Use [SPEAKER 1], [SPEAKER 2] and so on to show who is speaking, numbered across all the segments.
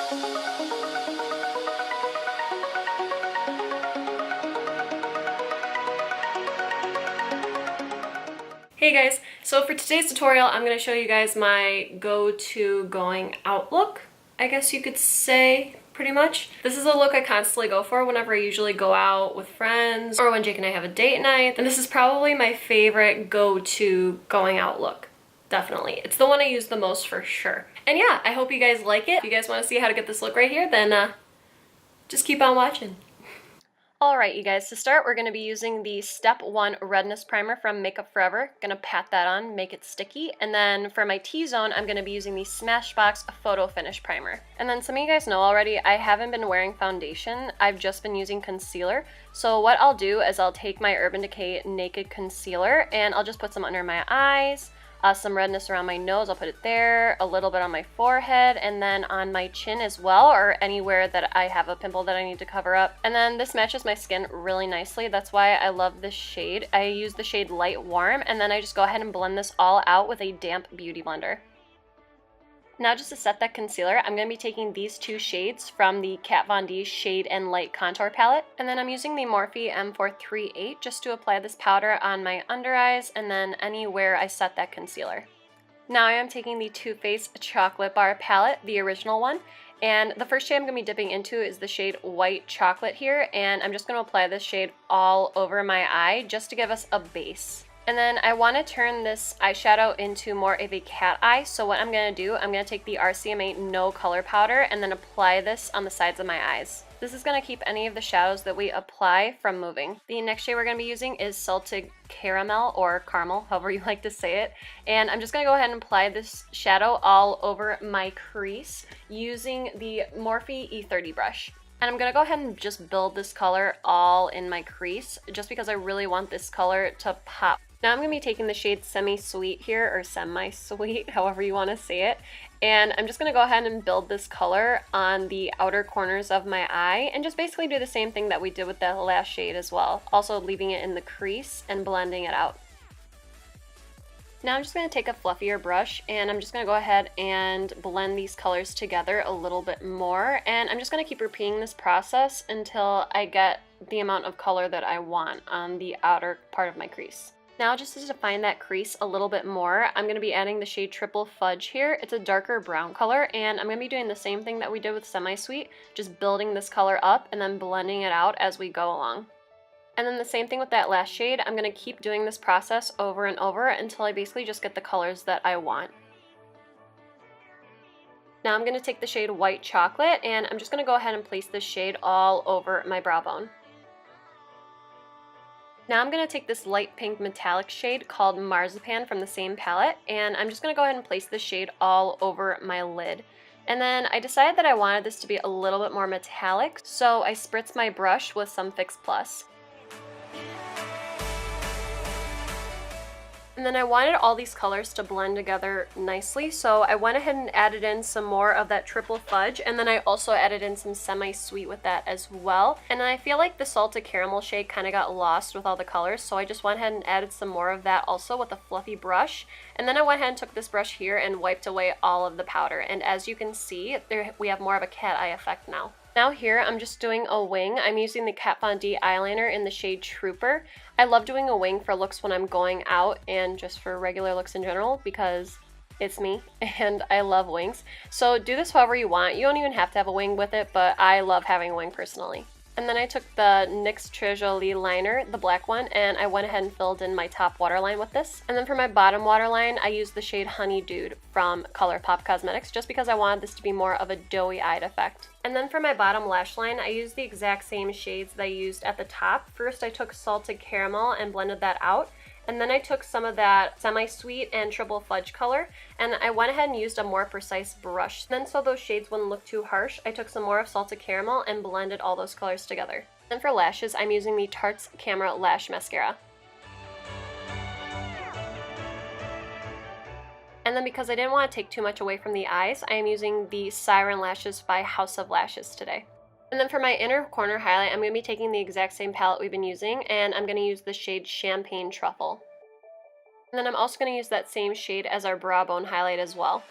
[SPEAKER 1] Hey guys, so for today's tutorial I'm going to show you guys my go-to going out look, I guess you could say, pretty much. This is a look I constantly go for whenever I usually go out with friends or when Jake and I have a date night, and this is probably my favorite go-to going out look. Definitely. It's the one I use the most for sure. And yeah, I hope you guys like it. If you guys want to see how to get this look right here, then just keep on watching. Alright you guys, to start we're going to be using the Step 1 Redness Primer from Makeup Forever. Gonna pat that on, make it sticky, and then for my T-zone I'm going to be using the Smashbox Photo Finish Primer. And then some of you guys know already, I haven't been wearing foundation, I've just been using concealer. So what I'll do is I'll take my Urban Decay Naked Concealer and I'll just put some under my eyes, some redness around my nose, I'll put it there, a little bit on my forehead, and then on my chin as well, or anywhere that I have a pimple that I need to cover up. And then this matches my skin really nicely. That's why I love this shade. I use the shade Light Warm, and then I just go ahead and blend this all out with a damp beauty blender. Now just to set that concealer, I'm going to be taking these two shades from the Kat Von D Shade and Light Contour Palette. And then I'm using the Morphe M438 just to apply this powder on my under eyes and then anywhere I set that concealer. Now I am taking the Too Faced Chocolate Bar Palette, the original one. And the first shade I'm going to be dipping into is the shade White Chocolate here. And I'm just going to apply this shade all over my eye just to give us a base. And then I want to turn this eyeshadow into more of a cat eye, so what I'm going to do, I'm going to take the RCMA No Color Powder and then apply this on the sides of my eyes. This is going to keep any of the shadows that we apply from moving. The next shade we're going to be using is Salted Caramel, or Caramel, however you like to say it. And I'm just going to go ahead and apply this shadow all over my crease using the Morphe E30 brush. And I'm going to go ahead and just build this color all in my crease, just because I really want this color to pop. Now I'm going to be taking the shade Semi-Sweet here, or Semi-Sweet, however you want to say it, and I'm just going to go ahead and build this color on the outer corners of my eye, and just basically do the same thing that we did with that last shade as well, also leaving it in the crease and blending it out. Now I'm just going to take a fluffier brush and I'm just going to go ahead and blend these colors together a little bit more, and I'm just going to keep repeating this process until I get the amount of color that I want on the outer part of my crease. Now just to define that crease a little bit more, I'm going to be adding the shade Triple Fudge here. It's a darker brown color, and I'm going to be doing the same thing that we did with Semi-Sweet, just building this color up and then blending it out as we go along. And then the same thing with that last shade, I'm going to keep doing this process over and over until I basically just get the colors that I want. Now I'm going to take the shade White Chocolate, and I'm just going to go ahead and place this shade all over my brow bone. Now I'm going to take this light pink metallic shade called Marzipan from the same palette, and I'm just going to go ahead and place this shade all over my lid. And then I decided that I wanted this to be a little bit more metallic, so I spritzed my brush with some Fix Plus. And then I wanted all these colors to blend together nicely, so I went ahead and added in some more of that Triple Fudge, and then I also added in some Semi-Sweet with that as well. And then I feel like the Salted Caramel shade kind of got lost with all the colors, so I just went ahead and added some more of that also with a fluffy brush. And then I went ahead and took this brush here and wiped away all of the powder. And as you can see, we have more of a cat eye effect now. Now here, I'm just doing a wing. I'm using the Kat Von D eyeliner in the shade Trooper. I love doing a wing for looks when I'm going out and just for regular looks in general because it's me and I love wings. So do this however you want. You don't even have to have a wing with it, but I love having a wing personally. And then I took the NYX Très Jolie liner, the black one, and I went ahead and filled in my top waterline with this. And then for my bottom waterline, I used the shade Honeydude from ColourPop Cosmetics just because I wanted this to be more of a doughy-eyed effect. And then for my bottom lash line, I used the exact same shades that I used at the top. First, I took Salted Caramel and blended that out. And then I took some of that Semi-Sweet and Triple Fudge color, and I went ahead and used a more precise brush. Then so those shades wouldn't look too harsh, I took some more of Salted Caramel and blended all those colors together. And for lashes, I'm using the Tarte's Camera Lash Mascara. And then because I didn't want to take too much away from the eyes, I am using the Siren lashes by House of Lashes today. And then for my inner corner highlight, I'm going to be taking the exact same palette we've been using, and I'm going to use the shade Champagne Truffle. And then I'm also going to use that same shade as our brow bone highlight as well.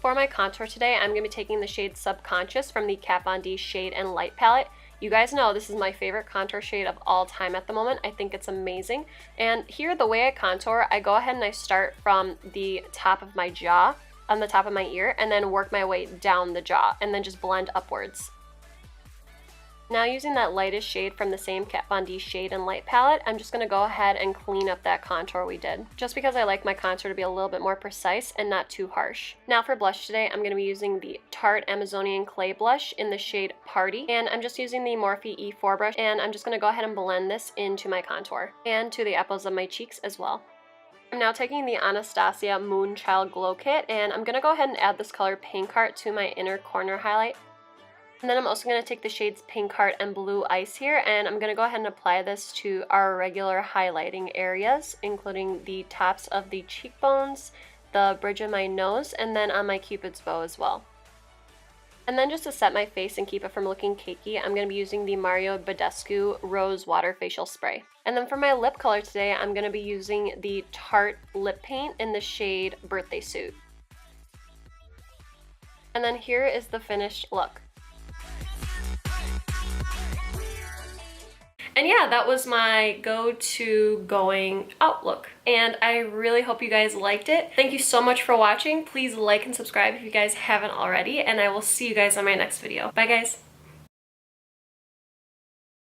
[SPEAKER 1] For my contour today, I'm going to be taking the shade Subconscious from the Kat Von D Shade and Light palette. You guys know this is my favorite contour shade of all time at the moment. I think it's amazing. And here, the way I contour, I go ahead and I start from the top of my jaw, on the top of my ear, and then work my way down the jaw, and then just blend upwards. Now using that lightest shade from the same Kat Von D Shade and Light palette, I'm just going to go ahead and clean up that contour we did, just because I like my contour to be a little bit more precise and not too harsh. Now for blush today, I'm going to be using the Tarte Amazonian Clay Blush in the shade Party, and I'm just using the Morphe E4 brush, and I'm just going to go ahead and blend this into my contour, and to the apples of my cheeks as well. I'm now taking the Anastasia Moonchild Glow Kit, and I'm going to go ahead and add this color Pink Heart to my inner corner highlight. And then I'm also going to take the shades Pink Heart and Blue Ice here, and I'm going to go ahead and apply this to our regular highlighting areas, including the tops of the cheekbones, the bridge of my nose, and then on my Cupid's bow as well. And then just to set my face and keep it from looking cakey, I'm going to be using the Mario Badescu Rose Water Facial Spray. And then for my lip color today, I'm going to be using the Tarte Lip Paint in the shade Birthday Suit. And then here is the finished look. And yeah, that was my go-to going out look. And I really hope you guys liked it. Thank you so much for watching. Please like and subscribe if you guys haven't already. And I will see you guys on my next video. Bye guys.